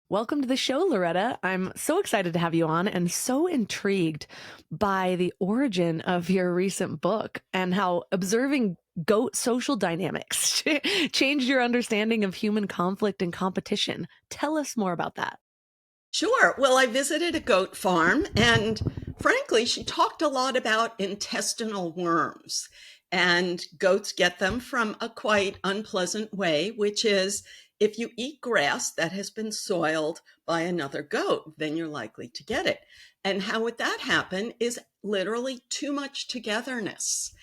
Welcome to the show, Loretta. I'm so excited to have you on and so intrigued by the origin of your recent book and how observing goat social dynamics changed your understanding of human conflict and competition. Tell us more about that. Sure. Well, I visited a goat farm, and frankly, she talked a lot about intestinal worms. And goats get them from a quite unpleasant way, which is if you eat grass that has been soiled by another goat, then you're likely to get it. And how would that happen is literally too much togetherness.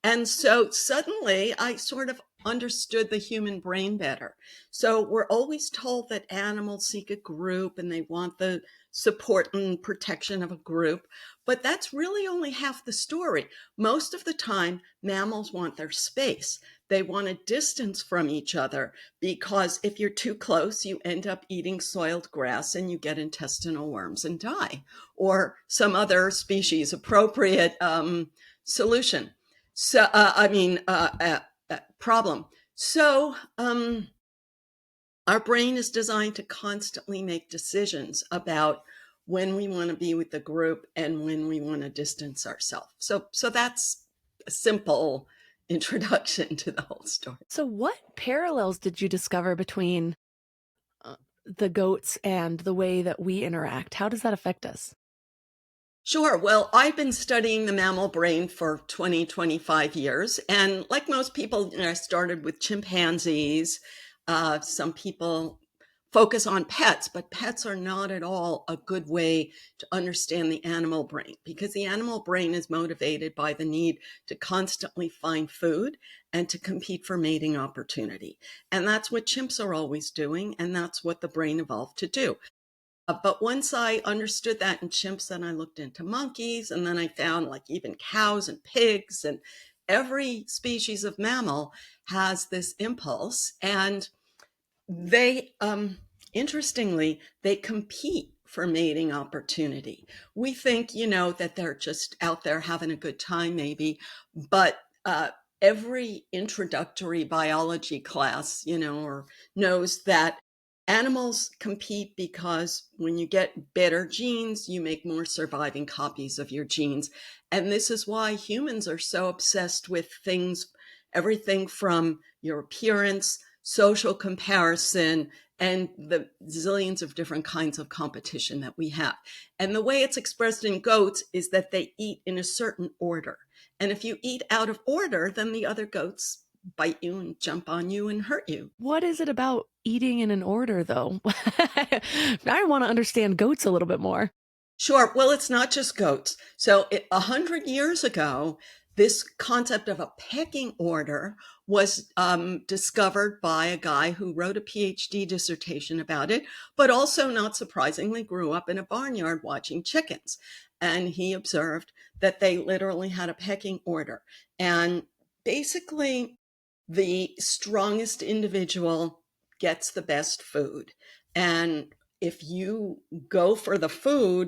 And so suddenly I sort of understood the human brain better. So we're always told that animals seek a group and they want the support and protection of a group, but that's really only half the story. Most of the time, mammals want their space. They want a distance from each other because if you're too close, you end up eating soiled grass and you get intestinal worms and die, or some other species appropriate solution. Problem. So, our brain is designed to constantly make decisions about when we want to be with the group and when we want to distance ourselves. So that's a simple introduction to the whole story. So, what parallels did you discover between the goats and the way that we interact? How does that affect us? Sure. Well, I've been studying the mammal brain for 25 years. And like most people, I started with chimpanzees. Some people focus on pets, but pets are not at all a good way to understand the animal brain because the animal brain is motivated by the need to constantly find food and to compete for mating opportunity. And that's what chimps are always doing. And that's what the brain evolved to do. But once I understood that in chimps, then I looked into monkeys, and then I found like even cows and pigs, and every species of mammal has this impulse. And they, interestingly, they compete for mating opportunity. We think, that they're just out there having a good time, maybe, but every introductory biology class, or knows that animals compete because when you get better genes, you make more surviving copies of your genes. And this is why humans are so obsessed with things, everything from your appearance, social comparison, and the zillions of different kinds of competition that we have. And the way it's expressed in goats is that they eat in a certain order. And if you eat out of order, then the other goats bite you and jump on you and hurt you. What is it about eating in an order, though? I want to understand goats a little bit more. Sure. Well, it's not just goats. So 100 years ago, this concept of a pecking order was discovered by a guy who wrote a PhD dissertation about it, but also, not surprisingly, grew up in a barnyard watching chickens. And he observed that they literally had a pecking order. And basically, the strongest individual gets the best food. And if you go for the food,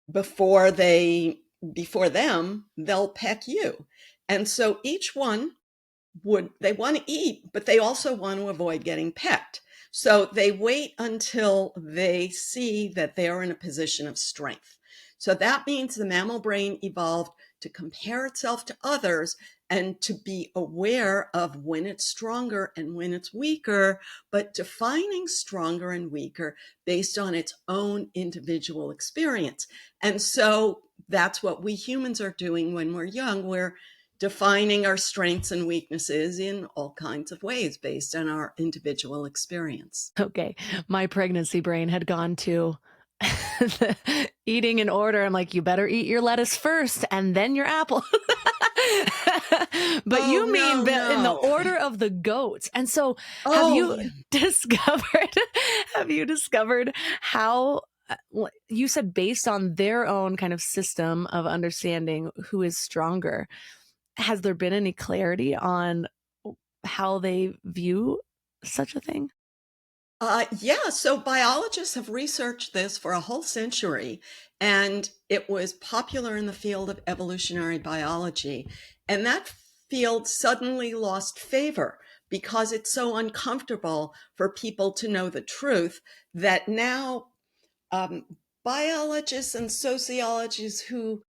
before them, they'll peck you. And so each one they want to eat, but they also want to avoid getting pecked. So they wait until they see that they are in a position of strength. So that means the mammal brain evolved to compare itself to others and to be aware of when it's stronger and when it's weaker, but defining stronger and weaker based on its own individual experience. And so that's what we humans are doing when we're young. We're defining our strengths and weaknesses in all kinds of ways based on our individual experience. Okay, my pregnancy brain had gone to eating in order. I'm like, you better eat your lettuce first and then your apple. But Oh, you mean no, in the no. order of the goats. And so have Oh, you discovered how you said based on their own kind of system of understanding who is stronger, has there been any clarity on how they view such a thing? yeah. So biologists have researched this for a whole century, and it was popular in the field of evolutionary biology. And that field suddenly lost favor because it's so uncomfortable for people to know the truth that now um, biologists and sociologists who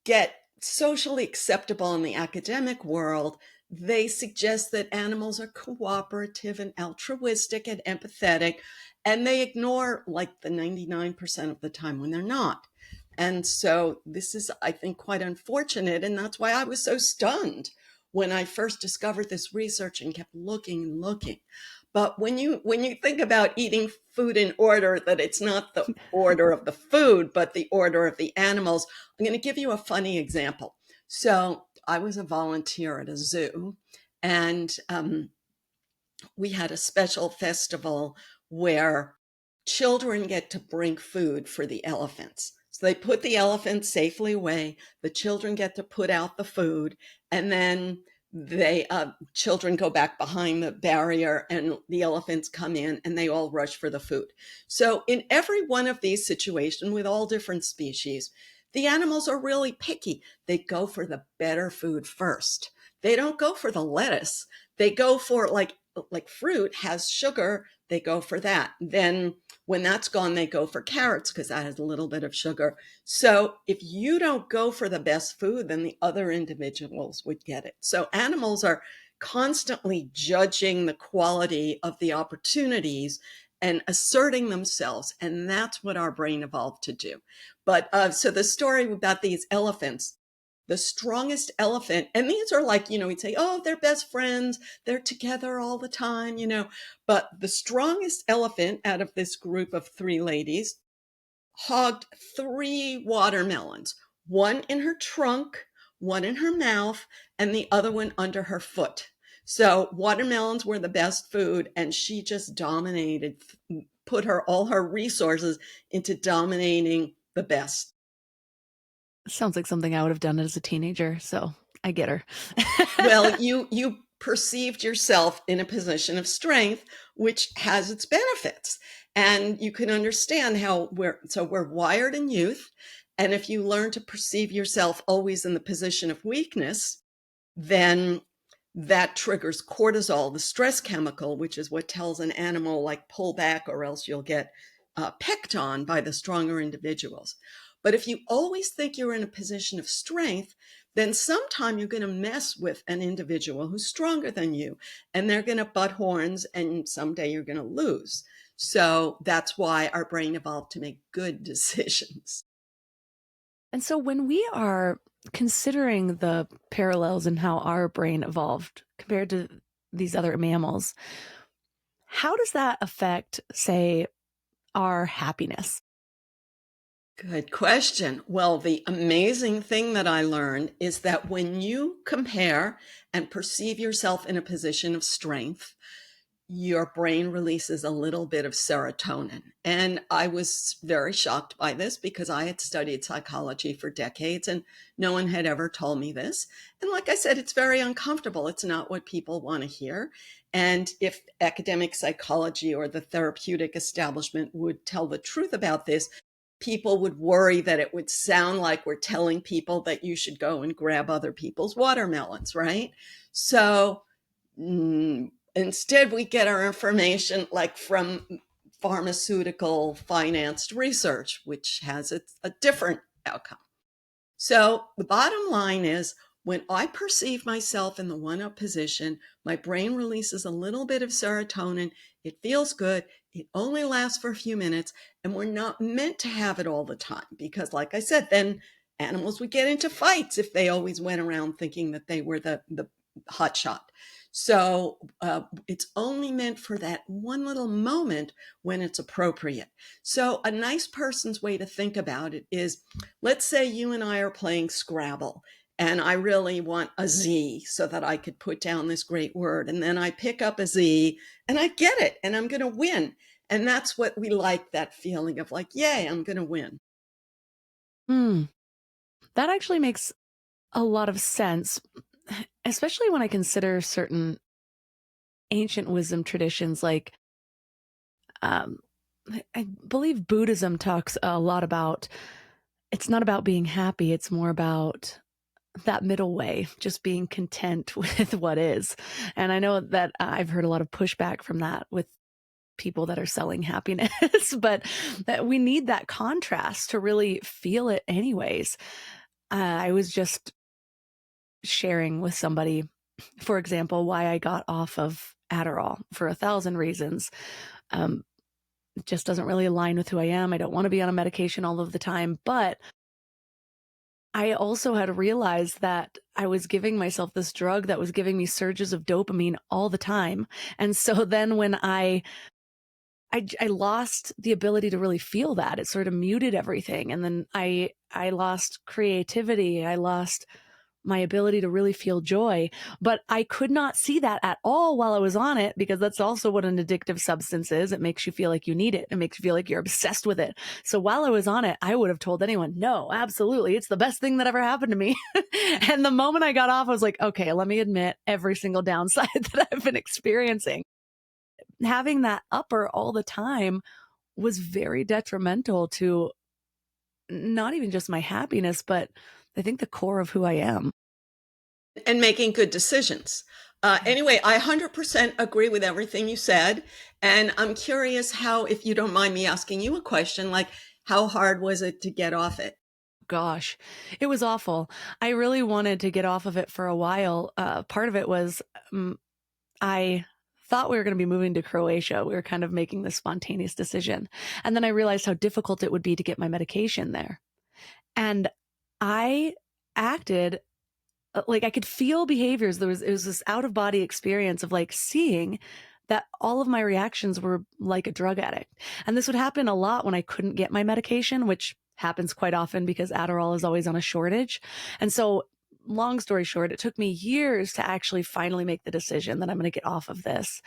get socially acceptable in the academic world, they suggest that animals are cooperative and altruistic and empathetic, and they ignore like the 99% of the time when they're not. And so this is, I think, quite unfortunate. And that's why I was so stunned when I first discovered this research and kept looking and looking. But when you think about eating food in order, that it's not the order of the food, but the order of the animals, I'm going to give you a funny example. So I was a volunteer at a zoo, and we had a special festival where children get to bring food for the elephants. So they put the elephants safely away. The children get to put out the food, and then they children go back behind the barrier, and the elephants come in, and they all rush for the food. So in every one of these situations, with all different species, the animals are really picky. They go for the better food first. They don't go for the lettuce. They go for like fruit has sugar, they go for that. Then when that's gone, they go for carrots because that has a little bit of sugar. So if you don't go for the best food, then the other individuals would get it. So animals are constantly judging the quality of the opportunities and asserting themselves. And that's what our brain evolved to do. But so the story about these elephants, the strongest elephant, and these are like, we'd say, oh, they're best friends, they're together all the time, but the strongest elephant out of this group of three ladies hogged three watermelons, one in her trunk, one in her mouth, and the other one under her foot. So watermelons were the best food, and she just dominated, put all her resources into dominating the best. Sounds like something I would have done as a teenager, so I get her. Well, you perceived yourself in a position of strength, which has its benefits. And you can understand how we're wired in youth. And if you learn to perceive yourself always in the position of weakness, then that triggers cortisol, the stress chemical, which is what tells an animal like pull back or else you'll get pecked on by the stronger individuals. But if you always think you're in a position of strength, then sometime you're going to mess with an individual who's stronger than you, and they're going to butt horns, and someday you're going to lose. So that's why our brain evolved to make good decisions. And so when we are considering the parallels in how our brain evolved compared to these other mammals, how does that affect, say, our happiness? Good question. Well, the amazing thing that I learned is that when you compare and perceive yourself in a position of strength, your brain releases a little bit of serotonin. And I was very shocked by this because I had studied psychology for decades and no one had ever told me this. And like I said, it's very uncomfortable. It's not what people want to hear. And if academic psychology or the therapeutic establishment would tell the truth about this, people would worry that it would sound like we're telling people that you should go and grab other people's watermelons, right? So, instead, we get our information like from pharmaceutical financed research, which has a different outcome. So the bottom line is when I perceive myself in the one up position, my brain releases a little bit of serotonin. It feels good. It only lasts for a few minutes, and we're not meant to have it all the time because, like I said, then animals would get into fights if they always went around thinking that they were the hot shot. So it's only meant for that one little moment when it's appropriate. So a nice person's way to think about it is, let's say you and I are playing Scrabble and I really want a Z so that I could put down this great word. And then I pick up a Z and I get it and I'm going to win. And that's what we like, that feeling of like, yay, I'm going to win. Hmm. That actually makes a lot of sense, especially when I consider certain ancient wisdom traditions like um, I believe Buddhism talks a lot about it's not about being happy, it's more about that middle way, just being content with what is. And I know that I've heard a lot of pushback from that with people that are selling happiness, but that we need that contrast to really feel it anyways. I was just sharing with somebody, for example, why I got off of Adderall for 1,000 reasons. Um, it just doesn't really align with who I am. I don't want to be on a medication all of the time, but I also had realized that I was giving myself this drug that was giving me surges of dopamine all the time. And so then when I lost the ability to really feel that, it sort of muted everything. And then I lost creativity. I lost my ability to really feel joy. But I could not see that at all while I was on it, because that's also what an addictive substance is. It makes you feel like you need it. It makes you feel like you're obsessed with it. So while I was on it, I would have told anyone, no, absolutely. It's the best thing that ever happened to me. And the moment I got off, I was like, okay, let me admit every single downside that I've been experiencing. Having that upper all the time was very detrimental to not even just my happiness, but I think the core of who I am. And making good decisions. Anyway, I 100% agree with everything you said. And I'm curious how, if you don't mind me asking you a question, like how hard was it to get off it? Gosh, it was awful. I really wanted to get off of it for a while. Part of it was I thought we were going to be moving to Croatia. We were kind of making this spontaneous decision. And then I realized how difficult it would be to get my medication there. And I acted like I could feel behaviors. It was this out of body experience of like seeing that all of my reactions were like a drug addict. And this would happen a lot when I couldn't get my medication, which happens quite often because Adderall is always on a shortage. And so, long story short, it took me years to actually finally make the decision that I'm going to get off of this.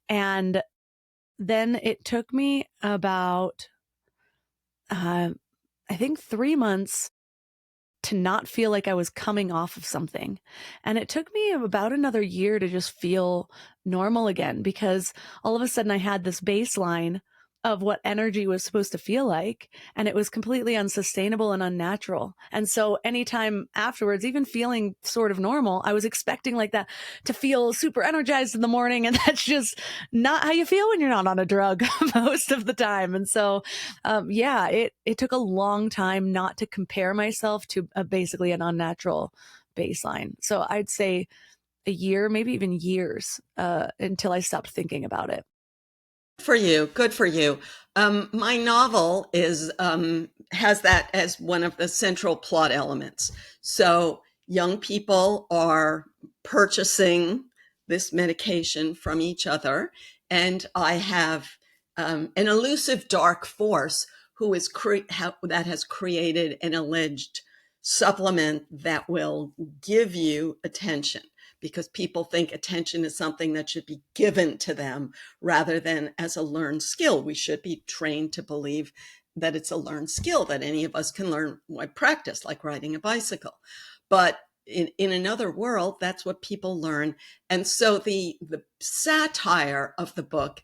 And then it took me about, I think, 3 months to not feel like I was coming off of something. And it took me about another year to just feel normal again, because all of a sudden I had this baseline of what energy was supposed to feel like, and it was completely unsustainable and unnatural. And so anytime afterwards, even feeling sort of normal, I was expecting like that to feel super energized in the morning. And that's just not how you feel when you're not on a drug most of the time. And so yeah, it took a long time not to compare myself to basically an unnatural baseline. So I'd say a year, maybe even years, until I stopped thinking about it. For you, good for you. My novel is has that as one of the central plot elements. So young people are purchasing this medication from each other, and I have an elusive dark force who is that has created an alleged supplement that will give you attention, because people think attention is something that should be given to them rather than as a learned skill. We should be trained to believe that it's a learned skill that any of us can learn by practice, like riding a bicycle. But in another world, that's what people learn. And so the satire of the book,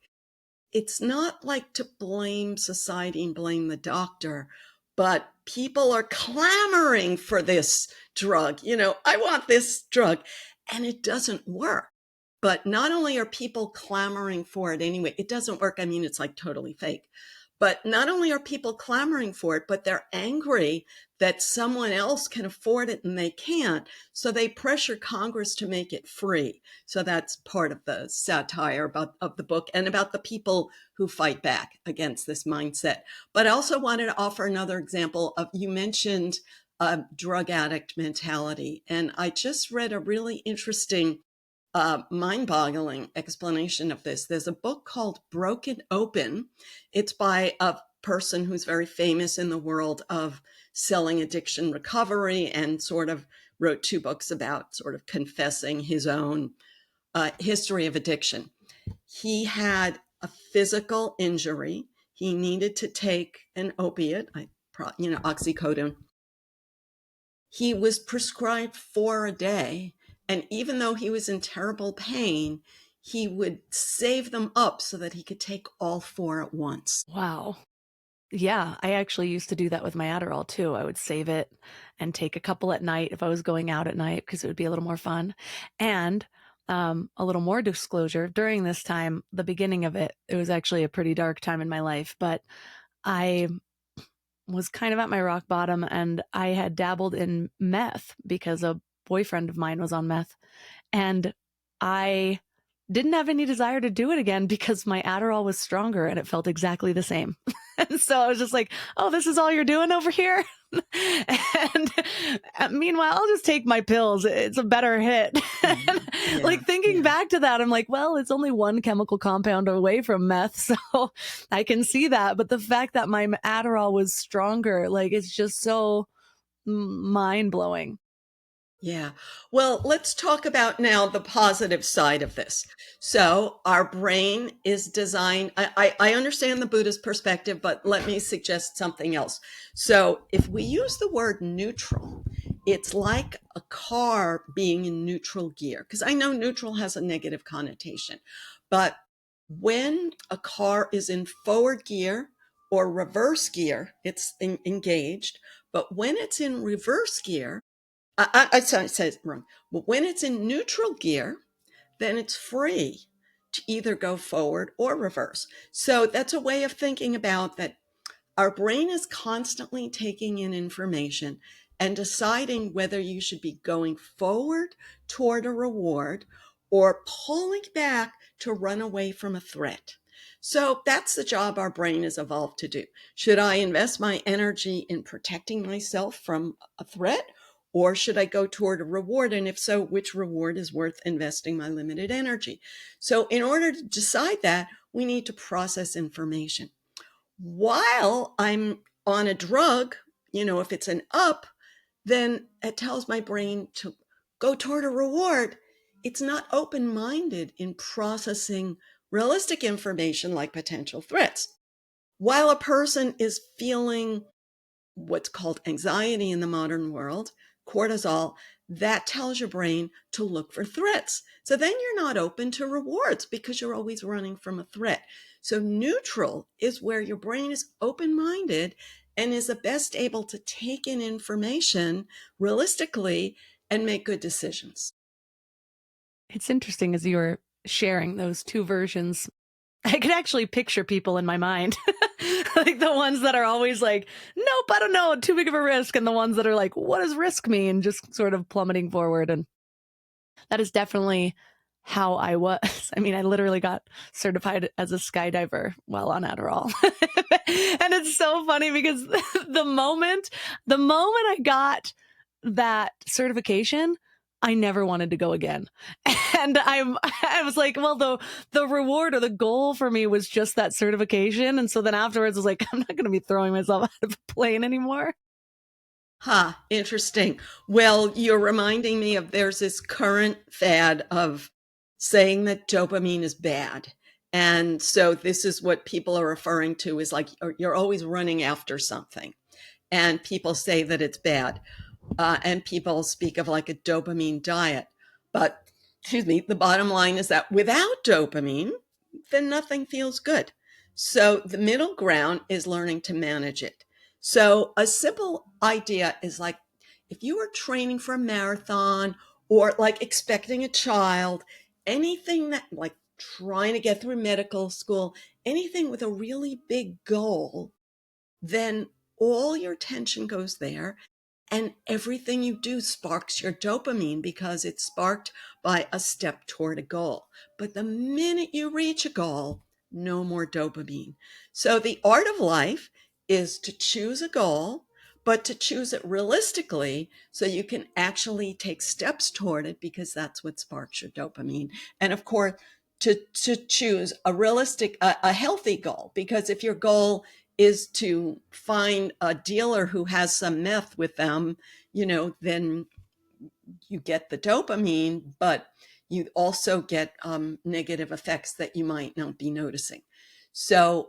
it's not like to blame society and blame the doctor, but people are clamoring for this drug. I want this drug, and it doesn't work. But not only are people clamoring for it anyway, it doesn't work. I mean, it's like totally fake. But not only are people clamoring for it, but they're angry that someone else can afford it and they can't. So they pressure Congress to make it free. So that's part of the satire of the book, and about the people who fight back against this mindset. But I also wanted to offer another example of, you mentioned drug addict mentality. And I just read a really interesting mind-boggling explanation of this. There's a book called Broken Open. It's by a person who's very famous in the world of selling addiction recovery, and sort of wrote 2 books about sort of confessing his own history of addiction. He had a physical injury. He needed to take an opiate, oxycodone. He was prescribed 4 a day. And even though he was in terrible pain, he would save them up so that he could take all 4 at once. Wow. Yeah, I actually used to do that with my Adderall too. I would save it and take a couple at night if I was going out at night because it would be a little more fun. And a little more disclosure during this time, the beginning of it, it was actually a pretty dark time in my life, but I was kind of at my rock bottom and I had dabbled in meth because a boyfriend of mine was on meth. And I didn't have any desire to do it again because my Adderall was stronger and it felt exactly the same. And so I was just like, oh, this is all you're doing over here? And meanwhile, I'll just take my pills. It's a better hit. And Yeah, like thinking yeah. back to that, I'm like, well, it's only one chemical compound away from meth. So I can see that. But the fact that my Adderall was stronger, like, it's just so mind blowing. Yeah. Well, let's talk about now the positive side of this. So, our brain is designed, I understand the Buddhist perspective, but let me suggest something else. So, if we use the word neutral, it's like a car being in neutral gear, because I know neutral has a negative connotation, but when a car is in forward gear or reverse gear, it's engaged. But when it's in reverse gear, I said it wrong. But when it's in neutral gear, then it's free to either go forward or reverse. So that's a way of thinking about that. Our brain is constantly taking in information and deciding whether you should be going forward toward a reward or pulling back to run away from a threat. So that's the job our brain has evolved to do. Should I invest my energy in protecting myself from a threat? Or should I go toward a reward? And if so, which reward is worth investing my limited energy? So, in order to decide that, we need to process information. While I'm on a drug, if it's an up, then it tells my brain to go toward a reward. It's not open minded in processing realistic information like potential threats. While a person is feeling what's called anxiety in the modern world, cortisol, that tells your brain to look for threats. So then you're not open to rewards because you're always running from a threat. So neutral is where your brain is open minded and is the best able to take in information realistically and make good decisions. It's interesting as you were sharing those two versions. I could actually picture people in my mind. Like the ones that are always like, nope, I don't know, too big of a risk. And the ones that are like, what does risk mean? Just sort of plummeting forward. And that is definitely how I was. I mean, I literally got certified as a skydiver while on Adderall. And it's so funny because the moment I got that certification, I never wanted to go again. And I was like, well, the reward or the goal for me was just that certification. And so then afterwards I was like, I'm not going to be throwing myself out of a plane anymore. Huh, interesting. Well, you're reminding me of there's this current fad of saying that dopamine is bad. And so this is what people are referring to is like you're always running after something. And people say that it's bad. And people speak of like a dopamine diet. But, excuse me, the bottom line is that without dopamine, then nothing feels good. So the middle ground is learning to manage it. So a simple idea is like if you are training for a marathon or like expecting a child, anything that like trying to get through medical school, anything with a really big goal, then all your attention goes there and everything you do sparks your dopamine because it's sparked by a step toward a goal. But the minute you reach a goal, no more dopamine. So the art of life is to choose a goal, but to choose it realistically so you can actually take steps toward it because that's what sparks your dopamine. And of course, to choose a realistic, a healthy goal, because if your goal is to find a dealer who has some meth with them, then you get the dopamine, but you also get negative effects that you might not be noticing. So,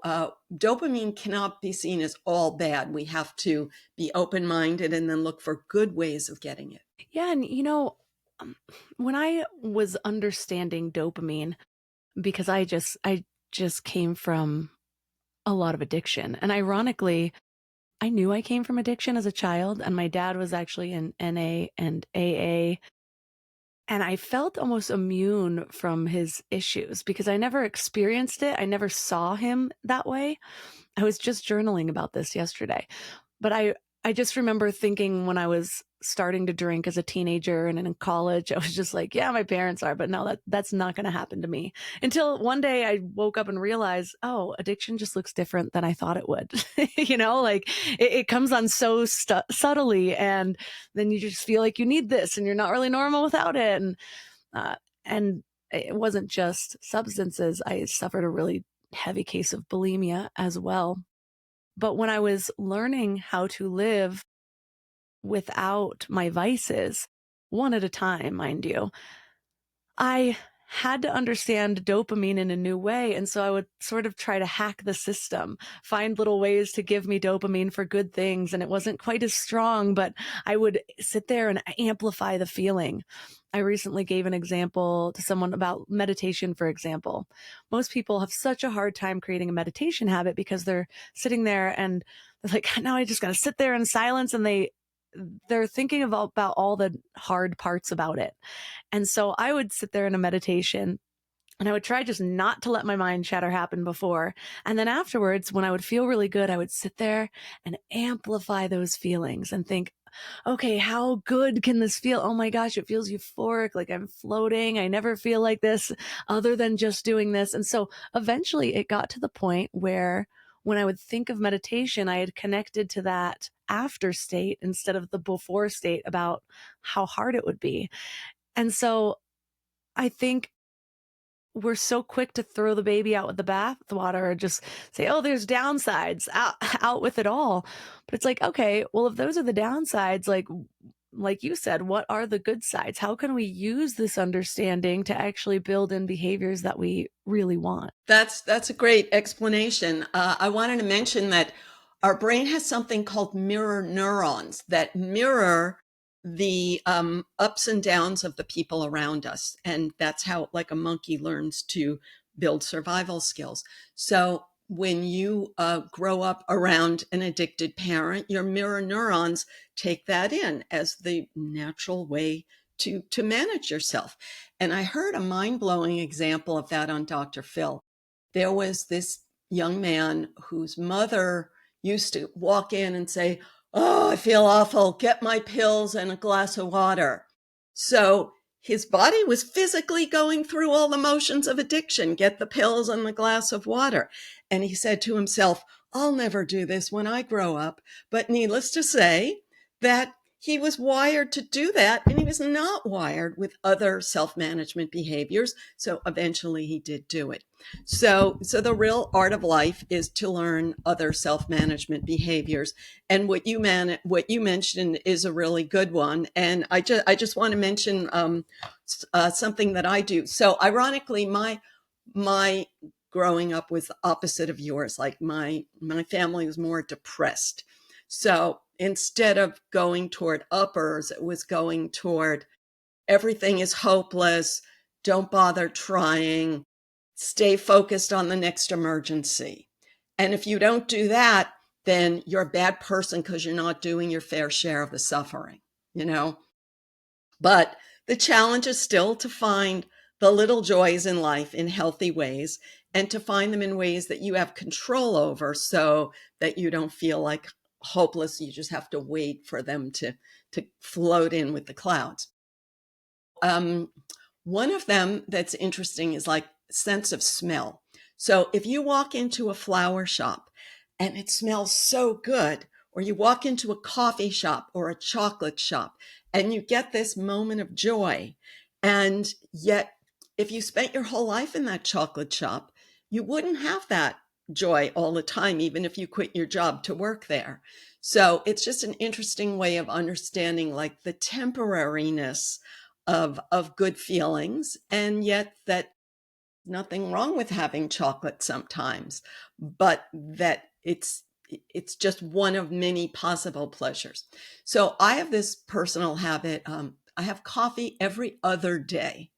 dopamine cannot be seen as all bad. We have to be open minded and then look for good ways of getting it. Yeah. And um, when I was understanding dopamine, because I just came from a lot of addiction. And ironically, I knew I came from addiction as a child, and my dad was actually in NA and AA. And I felt almost immune from his issues because I never experienced it. I never saw him that way. I was just journaling about this yesterday. But I just remember thinking when I was starting to drink as a teenager and in college, I was just like, yeah, my parents are, but no, that's not going to happen to me. Until one day I woke up and realized, oh, addiction just looks different than I thought it would. Like it comes on so subtly, and then you just feel like you need this, and you're not really normal without it. Uh, and it wasn't just substances. I suffered a really heavy case of bulimia as well. But when I was learning how to live without my vices, one at a time, mind you, I had to understand dopamine in a new way. And so I would sort of try to hack the system, find little ways to give me dopamine for good things. And it wasn't quite as strong, but I would sit there and amplify the feeling. I recently gave an example to someone about meditation, for example. Most people have such a hard time creating a meditation habit because they're sitting there and they're like, now I just got to sit there in silence, and they're thinking about all the hard parts about it. And so I would sit there in a meditation and I would try just not to let my mind chatter happen before. And then afterwards, when I would feel really good, I would sit there and amplify those feelings and think, okay, how good can this feel? Oh my gosh, it feels euphoric, like I'm floating. I never feel like this other than just doing this. And so eventually it got to the point where when I would think of meditation, I had connected to that after state instead of the before state about how hard it would be. And so I think we're so quick to throw the baby out with the bathwater or just say, oh, there's downsides, out with it all. But it's like, okay, well, if those are the downsides, like you said, what are the good sides? How can we use this understanding to actually build in behaviors that we really want? That's a great explanation. I wanted to mention that our brain has something called mirror neurons that mirror the ups and downs of the people around us, and that's how, like a monkey, learns to build survival skills. So when you grow up around an addicted parent, your mirror neurons take that in as the natural way to manage yourself. And I heard a mind-blowing example of that on Dr. Phil. There was this young man whose mother used to walk in and say, oh, I feel awful. Get my pills and a glass of water. So his body was physically going through all the motions of addiction. Get the pills and the glass of water. And he said to himself, I'll never do this when I grow up. But needless to say, that he was wired to do that, and he was not wired with other self-management behaviors. So eventually he did do it. So the real art of life is to learn other self-management behaviors. And what you mentioned is a really good one. And I just want to mention something that I do. So ironically, my growing up was the opposite of yours. Like my family was more depressed. So instead of going toward uppers, it was going toward everything is hopeless, don't bother trying, stay focused on the next emergency. And if you don't do that, then you're a bad person because you're not doing your fair share of the suffering, you know? But the challenge is still to find the little joys in life in healthy ways, and to find them in ways that you have control over so that you don't feel like hopeless. You just have to wait for them to float in with the clouds. One of them that's interesting is like sense of smell. So if you walk into a flower shop and it smells so good, or you walk into a coffee shop or a chocolate shop and you get this moment of joy, and yet if you spent your whole life in that chocolate shop, you wouldn't have that joy all the time, even if you quit your job to work there. So it's just an interesting way of understanding like the temporariness of good feelings, and yet that nothing wrong with having chocolate sometimes, but that it's just one of many possible pleasures. So I have this personal habit. I have coffee every other day.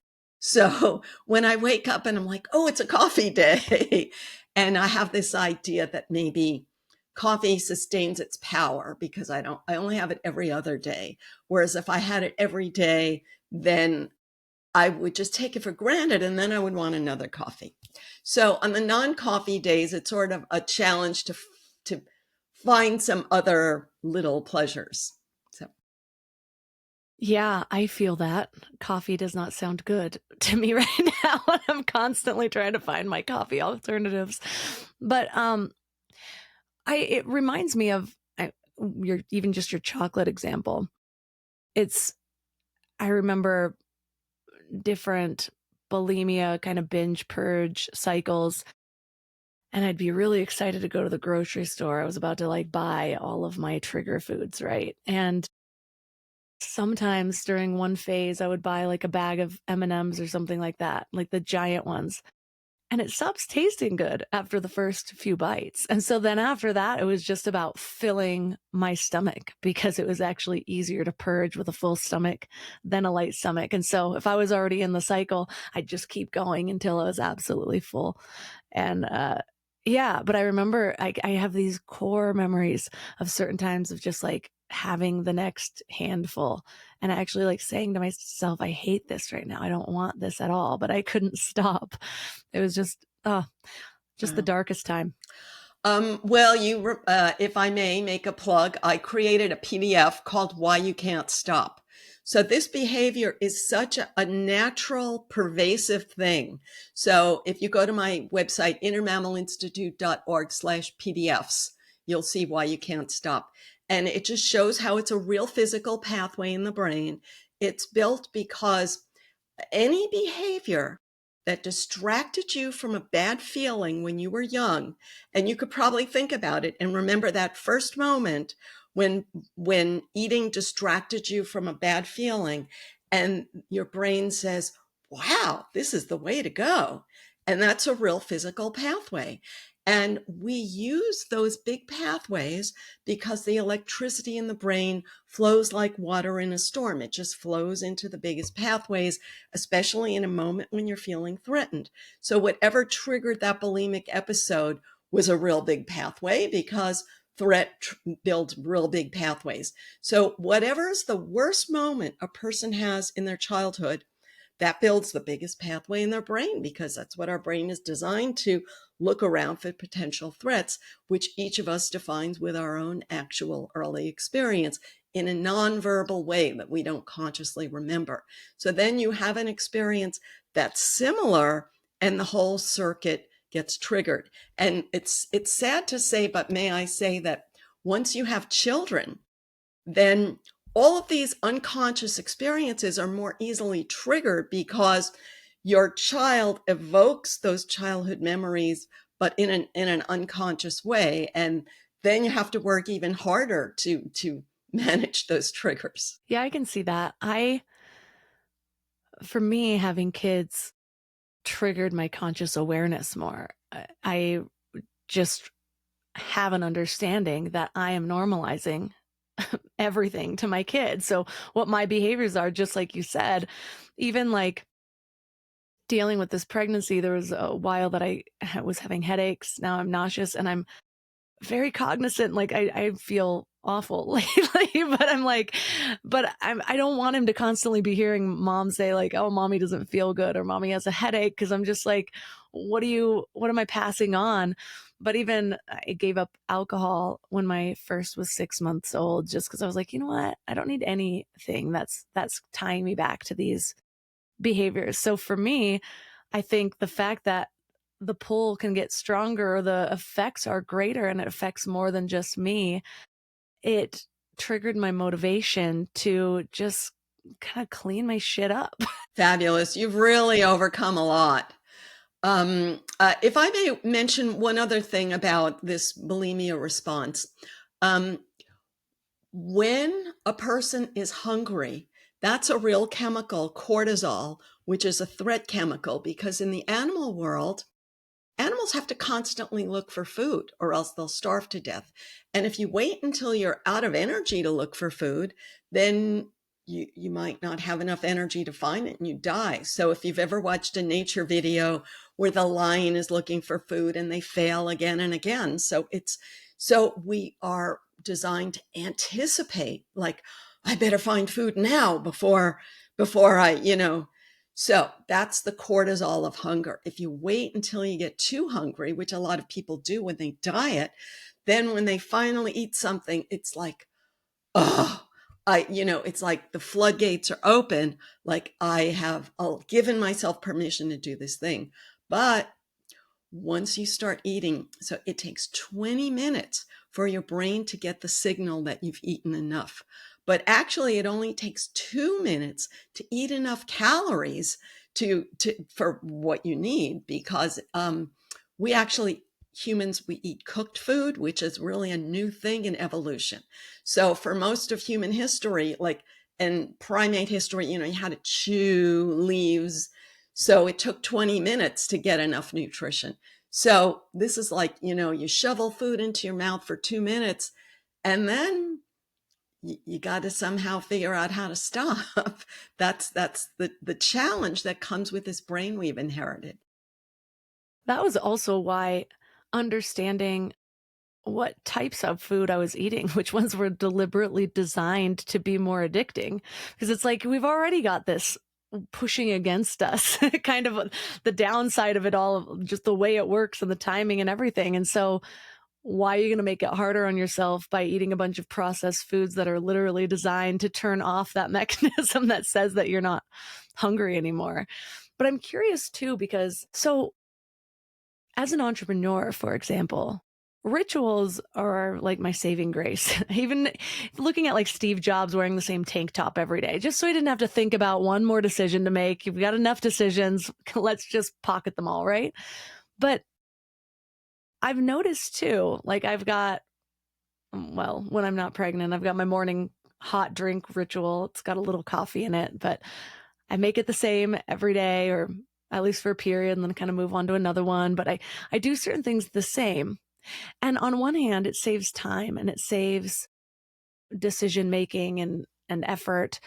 So when I wake up and I'm like, oh, it's a coffee day, And I have this idea that maybe coffee sustains its power because I only have it every other day. Whereas if I had it every day, then I would just take it for granted and then I would want another coffee. So on the non-coffee days, it's sort of a challenge to find some other little pleasures. So Yeah, I feel that. Coffee does not sound good to me right now. I'm constantly trying to find my coffee alternatives. But it reminds me of your even just your chocolate example. I remember different bulimia kind of binge purge cycles, and I'd be really excited to go to the grocery store. I was about to like buy all of my trigger foods, right? And sometimes during one phase I would buy like a bag of M&Ms or something like that, like the giant ones. And it stops tasting good after the first few bites. And so then after that, it was just about filling my stomach because it was actually easier to purge with a full stomach than a light stomach. And so if I was already in the cycle, I'd just keep going until I was absolutely full. And yeah, but I remember I have these core memories of certain times of just like having the next handful and actually like saying to myself, I hate this right now. I don't want this at all, but I couldn't stop. It was just the wow. darkest time. Well, if I may make a plug, I created a PDF called Why You Can't Stop. So this behavior is such a natural, pervasive thing. So if you go to my website, innermammalininstitute.org/PDFs, you'll see why you can't stop. And it just shows how it's a real physical pathway in the brain. It's built because any behavior that distracted you from a bad feeling when you were young, and you could probably think about it and remember that first moment when eating distracted you from a bad feeling, and your brain says, wow, this is the way to go. And that's a real physical pathway. And we use those big pathways because the electricity in the brain flows like water in a storm. It just flows into the biggest pathways, especially in a moment when you're feeling threatened. So whatever triggered that bulimic episode was a real big pathway because threat builds real big pathways. So whatever is the worst moment a person has in their childhood, that builds the biggest pathway in their brain because that's what our brain is designed to look around for potential threats, which each of us defines with our own actual early experience in a nonverbal way that we don't consciously remember. So then you have an experience that's similar and the whole circuit gets triggered. And it's sad to say, but may I say that once you have children, then all of these unconscious experiences are more easily triggered because your child evokes those childhood memories, but in an unconscious way. And then you have to work even harder to manage those triggers. Yeah, I can see that. For me, having kids triggered my conscious awareness more. I just have an understanding that I am normalizing everything to my kids. So what my behaviors are, just like you said, even like dealing with this pregnancy, there was a while that I was having headaches. Now I'm nauseous and I'm very cognizant. Like I feel awful lately, but I'm like, I don't want him to constantly be hearing mom say like, oh, mommy doesn't feel good or mommy has a headache. Cause I'm just like, what am I passing on? But even I gave up alcohol when my first was 6 months old, just cause I was like, you know what? I don't need anything that's tying me back to these behaviors. So for me, I think the fact that the pull can get stronger or the effects are greater and it affects more than just me, it triggered my motivation to just kind of clean my shit up. Fabulous. You've really overcome a lot. If I may mention one other thing about this bulimia response, when a person is hungry, that's a real chemical, cortisol, which is a threat chemical, because in the animal world, animals have to constantly look for food or else they'll starve to death. And if you wait until you're out of energy to look for food, then you might not have enough energy to find it and you die. So if you've ever watched a nature video where the lion is looking for food and they fail again and again, so we are designed to anticipate, like, I better find food now before so that's the cortisol of hunger. If you wait until you get too hungry, which a lot of people do when they diet, then when they finally eat something, it's like, oh, it's like the floodgates are open. Like, I'll given myself permission to do this thing. But once you start eating, so it takes 20 minutes for your brain to get the signal that you've eaten enough. But actually, it only takes 2 minutes to eat enough calories for what you need, because we actually humans, we eat cooked food, which is really a new thing in evolution. So for most of human history, like in primate history, you had to chew leaves. So it took 20 minutes to get enough nutrition. So this is like, you shovel food into your mouth for 2 minutes, and then you got to somehow figure out how to stop. That's the challenge that comes with this brain we've inherited. That was also why understanding what types of food I was eating, which ones were deliberately designed to be more addicting. Because it's like we've already got this pushing against us, kind of the downside of it all, just the way it works and the timing and everything. And so, why are you going to make it harder on yourself by eating a bunch of processed foods that are literally designed to turn off that mechanism that says that you're not hungry anymore? But I'm curious too, because as an entrepreneur, for example, rituals are like my saving grace. Even looking at like Steve Jobs wearing the same tank top every day, just so he didn't have to think about one more decision to make. You've got enough decisions. Let's just pocket them all, right? But I've noticed too, like when I'm not pregnant, I've got my morning hot drink ritual. It's got a little coffee in it, but I make it the same every day, or at least for a period, and then kind of move on to another one. But I do certain things the same. And on one hand, it saves time and it saves decision making and effort.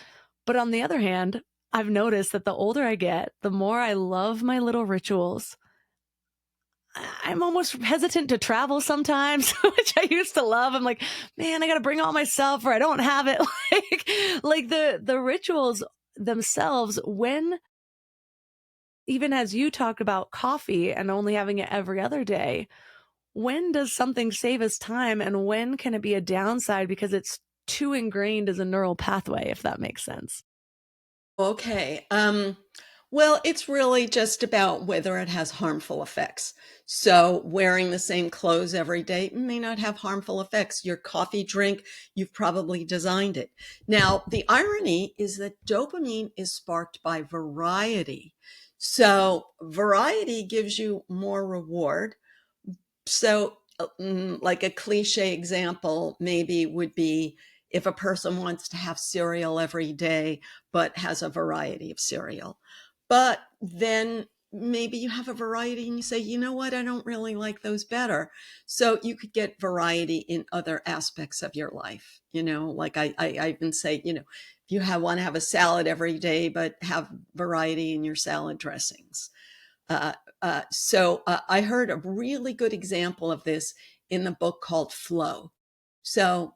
But on the other hand, I've noticed that the older I get, the more I love my little rituals. I'm almost hesitant to travel sometimes, which I used to love. I'm like, man, I got to bring all myself or I don't have it. like the rituals themselves, when even as you talk about coffee and only having it every other day, when does something save us time and when can it be a downside because it's too ingrained as a neural pathway, if that makes sense? Okay. Well, it's really just about whether it has harmful effects. So wearing the same clothes every day may not have harmful effects. Your coffee drink, you've probably designed it. Now, the irony is that dopamine is sparked by variety. So variety gives you more reward. So, like a cliche example maybe would be if a person wants to have cereal every day, but has a variety of cereal. But then maybe you have a variety and you say, you know what, I don't really like those better. So you could get variety in other aspects of your life. Like I even say, if you want to have a salad every day, but have variety in your salad dressings. I heard a really good example of this in the book called Flow. So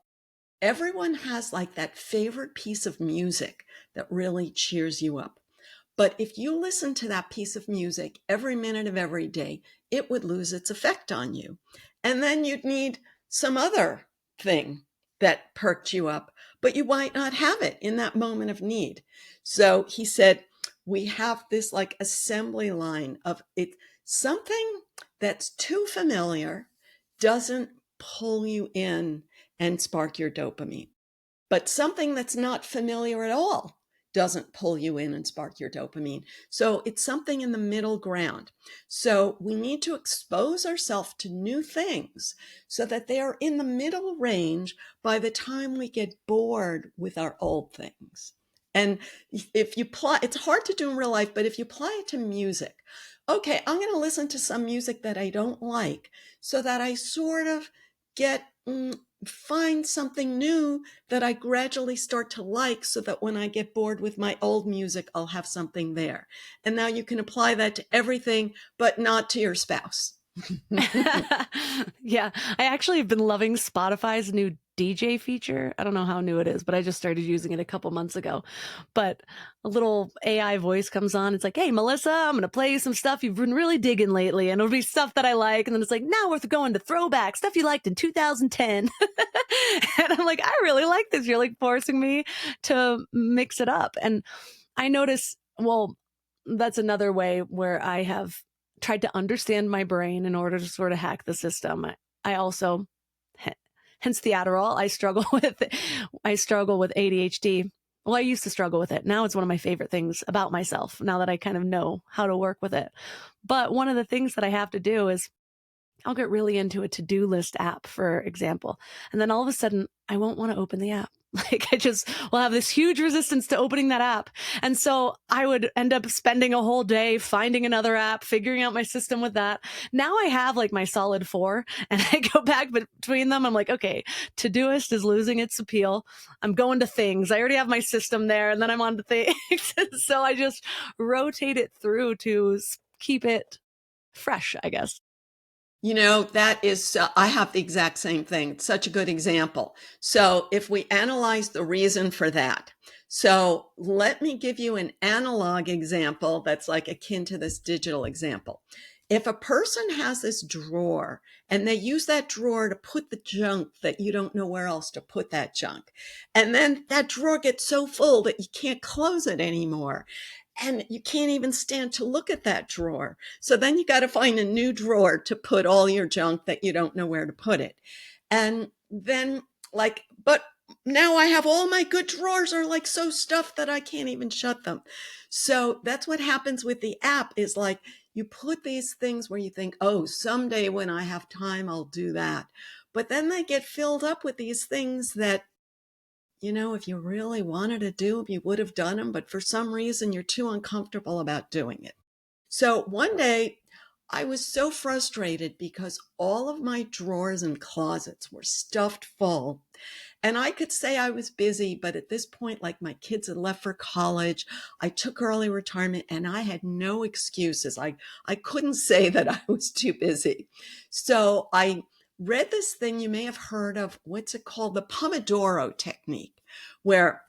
everyone has like that favorite piece of music that really cheers you up. But if you listen to that piece of music every minute of every day, it would lose its effect on you. And then you'd need some other thing that perked you up, but you might not have it in that moment of need. So he said, we have this like assembly line of it. Something that's too familiar doesn't pull you in and spark your dopamine. But something that's not familiar at all doesn't pull you in and spark your dopamine. So it's something in the middle ground. So we need to expose ourselves to new things so that they are in the middle range by the time we get bored with our old things. And if you apply, it's hard to do in real life, but if you apply it to music, okay, I'm going to listen to some music that I don't like so that I sort of get find something new that I gradually start to like, so that when I get bored with my old music, I'll have something there. And now you can apply that to everything, but not to your spouse. Yeah, I actually have been loving Spotify's new DJ feature. I don't know how new it is, but I just started using it a couple months ago. But a little AI voice comes on. It's like, hey, Melissa, I'm going to play you some stuff you've been really digging lately. And it'll be stuff that I like. And then it's like, now we're going to throwback stuff you liked in 2010. And I'm like, I really like this. You're like forcing me to mix it up. And I notice, well, that's another way where I have tried to understand my brain in order to sort of hack the system. I also, hence the Adderall, I struggle with ADHD. Well, I used to struggle with it. Now it's one of my favorite things about myself, now that I kind of know how to work with it. But one of the things that I have to do is I'll get really into a to-do list app, for example. And then all of a sudden, I won't want to open the app. Like, I just will have this huge resistance to opening that app. And so I would end up spending a whole day finding another app, figuring out my system with that. Now I have like my solid 4, and I go back between them. I'm like, okay, Todoist is losing its appeal. I'm going to things. I already have my system there, and then I'm on to things. So I just rotate it through to keep it fresh, I guess. That is, I have the exact same thing. It's such a good example. So if we analyze the reason for that, so let me give you an analog example that's like akin to this digital example. If a person has this drawer and they use that drawer to put the junk that you don't know where else to put that junk, and then that drawer gets so full that you can't close it anymore, and you can't even stand to look at that drawer. So then you got to find a new drawer to put all your junk that you don't know where to put it. And then, like, but now I have all my good drawers are like so stuffed that I can't even shut them. So that's what happens with the app, is like you put these things where you think, oh, someday when I have time, I'll do that. But then they get filled up with these things that, if you really wanted to do them, you would have done them, but for some reason you're too uncomfortable about doing it. So one day I was so frustrated because all of my drawers and closets were stuffed full. And I could say I was busy, but at this point, like, my kids had left for college, I took early retirement, and I had no excuses. I couldn't say that I was too busy. So I read this thing you may have heard of. What's it called? The Pomodoro technique, where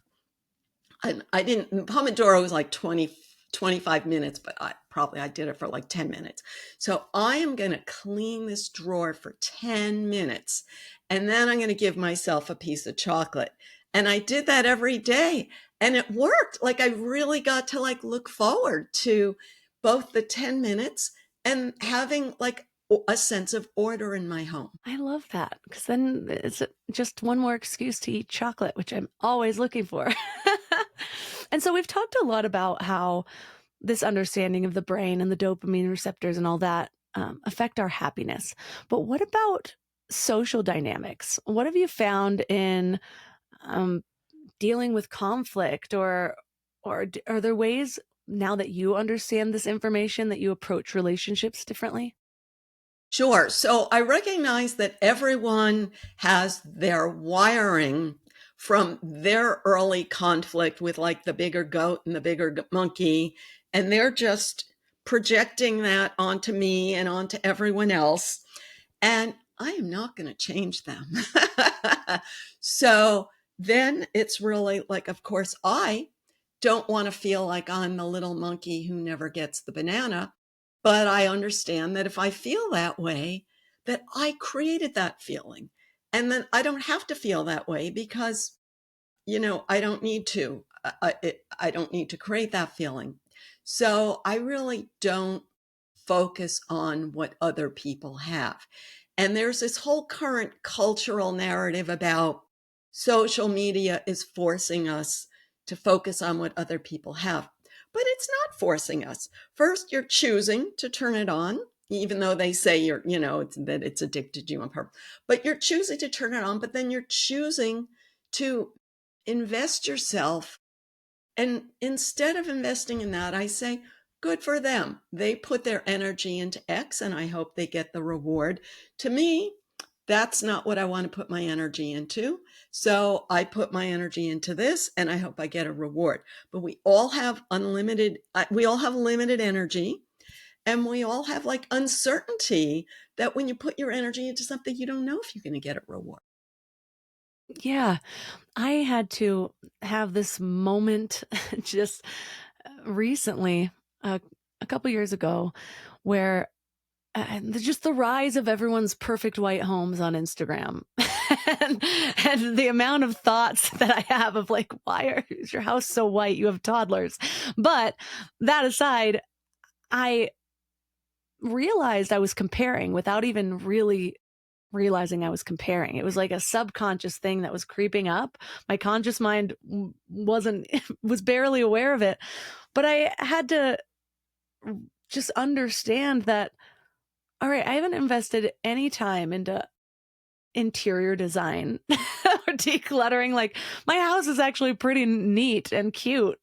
I didn't, Pomodoro was like 25 minutes, but I did it for like 10 minutes. So I am going to clean this drawer for 10 minutes, and then I'm going to give myself a piece of chocolate. And I did that every day, and it worked. Like, I really got to like look forward to both the 10 minutes and having like a sense of order in my home. I love that, because then it's just one more excuse to eat chocolate, which I'm always looking for. And so we've talked a lot about how this understanding of the brain and the dopamine receptors and all that affect our happiness. But what about social dynamics? What have you found in um, dealing with conflict, or are there ways now that you understand this information that you approach relationships differently? Sure. So I recognize that everyone has their wiring from their early conflict with like the bigger goat and the bigger monkey, and they're just projecting that onto me and onto everyone else. And I am not going to change them. So then it's really like, of course, I don't want to feel like I'm the little monkey who never gets the banana. But I understand that if I feel that way, that I created that feeling. And then I don't have to feel that way because, I don't need to. I don't need to create that feeling. So I really don't focus on what other people have. And there's this whole current cultural narrative about social media is forcing us to focus on what other people have. But it's not forcing us. First, you're choosing to turn it on, even though they say that it's addicted to you on purpose. But you're choosing to turn it on, but then you're choosing to invest yourself. And instead of investing in that, I say, good for them. They put their energy into X, and I hope they get the reward. To me, that's not what I want to put my energy into. So I put my energy into this and I hope I get a reward. But we all have limited energy, and we all have like uncertainty that when you put your energy into something, you don't know if you're going to get a reward. Yeah, I had to have this moment just recently, a couple years ago, where just the rise of everyone's perfect white homes on Instagram. and, and the amount of thoughts that I have of like, is your house so white? You have toddlers. But that aside, I realized I was comparing without even really realizing I was comparing. It was like a subconscious thing that was creeping up. My conscious mind wasn't, was barely aware of it. But I had to just understand that, all right, I haven't invested any time into interior design or decluttering. Like, my house is actually pretty neat and cute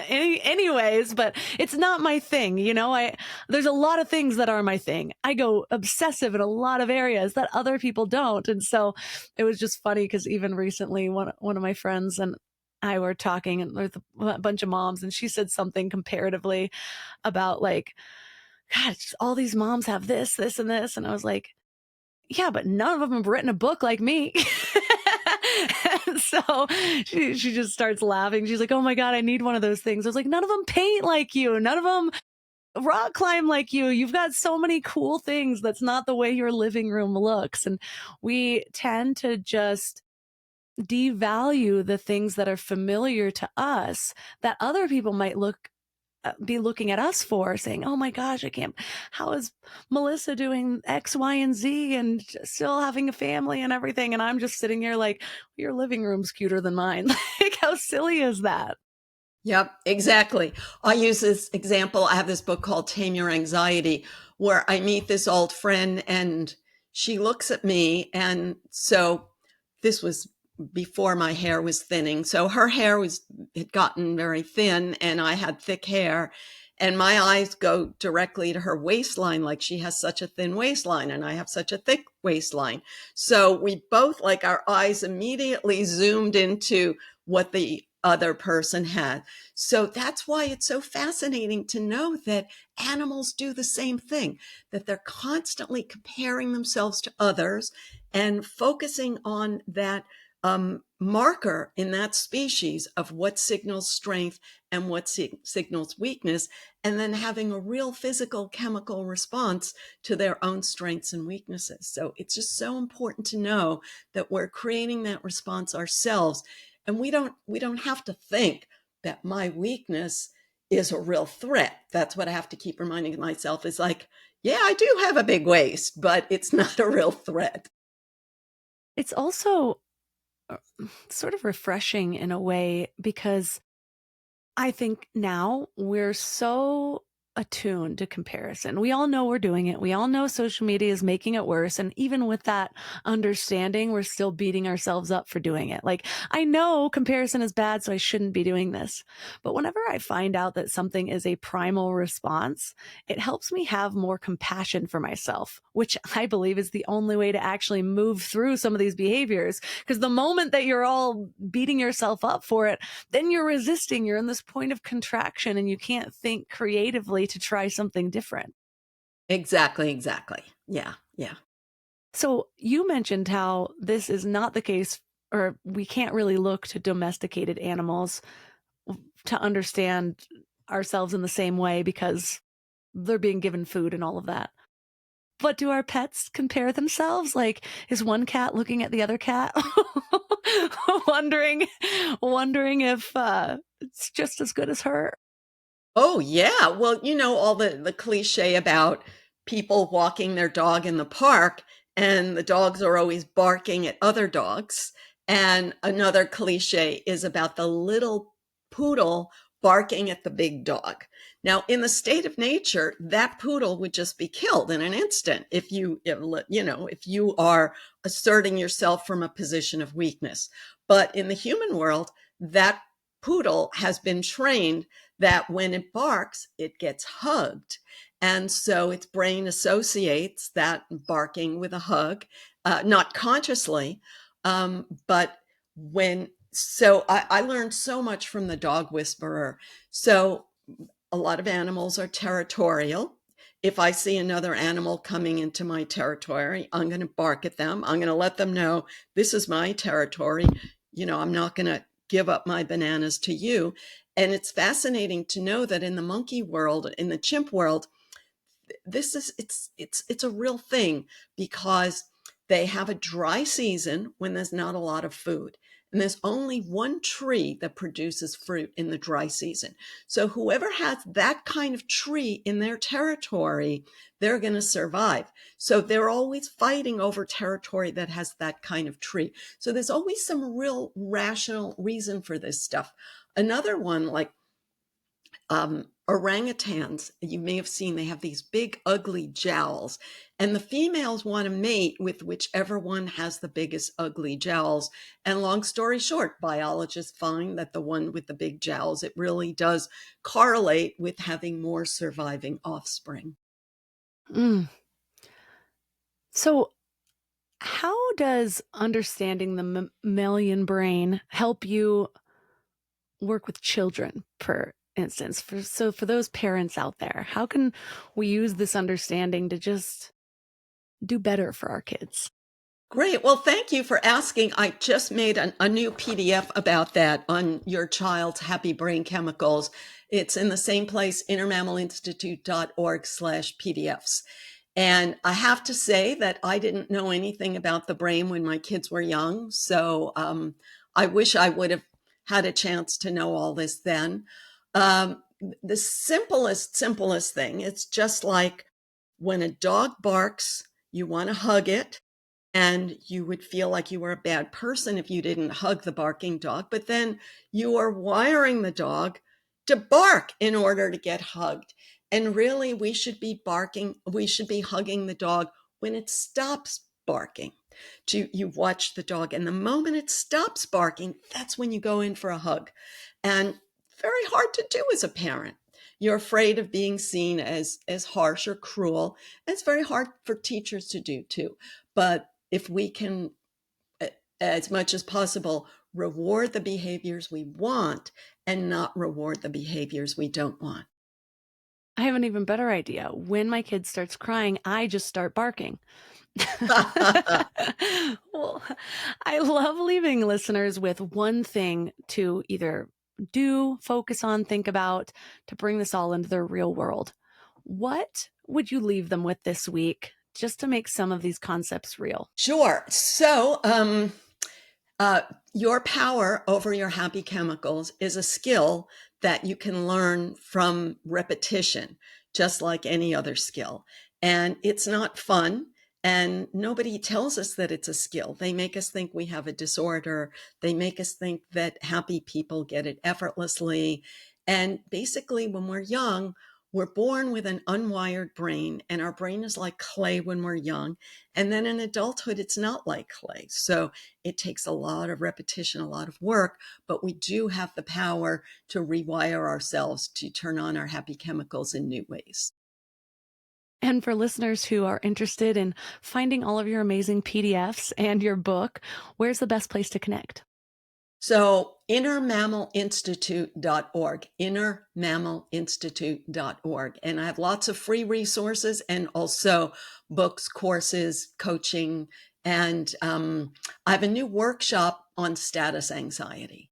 anyways, but it's not my thing. There's a lot of things that are my thing. I go obsessive in a lot of areas that other people don't. And so it was just funny because even recently one of my friends and I were talking, and there's a bunch of moms, and she said something comparatively about like, God, all these moms have this, and this. And I was like, yeah, but none of them have written a book like me. And so she just starts laughing. She's like, oh my God, I need one of those things. I was like, none of them paint like you. None of them rock climb like you. You've got so many cool things. That's not the way your living room looks. And we tend to just devalue the things that are familiar to us that other people might be looking at us for, saying, oh my gosh, I can't, how is Melissa doing X, Y, and Z and still having a family and everything? And I'm just sitting here like, your living room's cuter than mine. Like, how silly is that? Yep, exactly. I use this example. I have this book called Tame Your Anxiety, where I meet this old friend and she looks at me. And so this was before my hair was thinning. So her hair had gotten very thin and I had thick hair. And my eyes go directly to her waistline, like she has such a thin waistline and I have such a thick waistline. So we both, like, our eyes immediately zoomed into what the other person had. So that's why it's so fascinating to know that animals do the same thing, that they're constantly comparing themselves to others and focusing on that marker in that species of what signals strength and what signals weakness, and then having a real physical chemical response to their own strengths and weaknesses. So it's just so important to know that we're creating that response ourselves, and we don't have to think that my weakness is a real threat. That's what I have to keep reminding myself, is like, yeah, I do have a big waist, but it's not a real threat. It's also sort of refreshing in a way, because I think now we're so attuned to comparison. We all know we're doing it. We all know social media is making it worse. And even with that understanding, we're still beating ourselves up for doing it. Like, I know comparison is bad, so I shouldn't be doing this. But whenever I find out that something is a primal response, it helps me have more compassion for myself, which I believe is the only way to actually move through some of these behaviors. Because the moment that you're all beating yourself up for it, then you're resisting. You're in this point of contraction and you can't think creatively to try something different. Exactly, exactly. Yeah, yeah. So you mentioned how this is not the case, or we can't really look to domesticated animals to understand ourselves in the same way because they're being given food and all of that. But do our pets compare themselves? Like, is one cat looking at the other cat, wondering, wondering if it's just as good as her? Oh, yeah. Well, all the cliche about people walking their dog in the park and the dogs are always barking at other dogs. And another cliche is about the little poodle barking at the big dog. Now, in the state of nature, that poodle would just be killed in an instant if you are asserting yourself from a position of weakness. But in the human world, that poodle has been trained that when it barks, it gets hugged. And so its brain associates that barking with a hug, not consciously, but I learned so much from the dog whisperer. So a lot of animals are territorial. If I see another animal coming into my territory, I'm going to bark at them. I'm going to let them know this is my territory. I'm not going to give up my bananas to you. And it's fascinating to know that in the monkey world, in the chimp world, it's a real thing, because they have a dry season when there's not a lot of food, and there's only one tree that produces fruit in the dry season. So whoever has that kind of tree in their territory, they're going to survive. So they're always fighting over territory that has that kind of tree. So there's always some real rational reason for this stuff. Another one, like orangutans, you may have seen, they have these big ugly jowls, and the females want to mate with whichever one has the biggest ugly jowls. And long story short, biologists find that the one with the big jowls, it really does correlate with having more surviving offspring. Mm. So, how does understanding the mammalian brain help you work with children, for instance? For those parents out there, how can we use this understanding to just do better for our kids? Great. Well, thank you for asking. I just made a new PDF about that on your child's happy brain chemicals. It's in the same place, innermammalinstitute.org/PDFs. And I have to say that I didn't know anything about the brain when my kids were young. So I wish I would have had a chance to know all this then. The simplest thing, it's just like when a dog barks, you want to hug it, and you would feel like you were a bad person if you didn't hug the barking dog. But then you are wiring the dog to bark in order to get hugged. And really, we should be hugging the dog when it stops barking. You watch the dog, and the moment it stops barking, that's when you go in for a hug. And very hard to do as a parent. You're afraid of being seen as harsh or cruel. And it's very hard for teachers to do too. But if we can, as much as possible, reward the behaviors we want and not reward the behaviors we don't want. I have an even better idea. When my kid starts crying, I just start barking. Well, I love leaving listeners with one thing to either do, focus on, think about, to bring this all into their real world. What would you leave them with this week just to make some of these concepts real? Sure. So, your power over your happy chemicals is a skill that you can learn from repetition, just like any other skill. And it's not fun. And nobody tells us that it's a skill. They make us think we have a disorder. They make us think that happy people get it effortlessly. And basically, when we're young, we're born with an unwired brain, and our brain is like clay when we're young. And then in adulthood, it's not like clay. So it takes a lot of repetition, a lot of work, but we do have the power to rewire ourselves to turn on our happy chemicals in new ways. And for listeners who are interested in finding all of your amazing PDFs and your book, where's the best place to connect? So innermammalinstitute.org, innermammalinstitute.org. And I have lots of free resources and also books, courses, coaching. And I have a new workshop on status anxiety.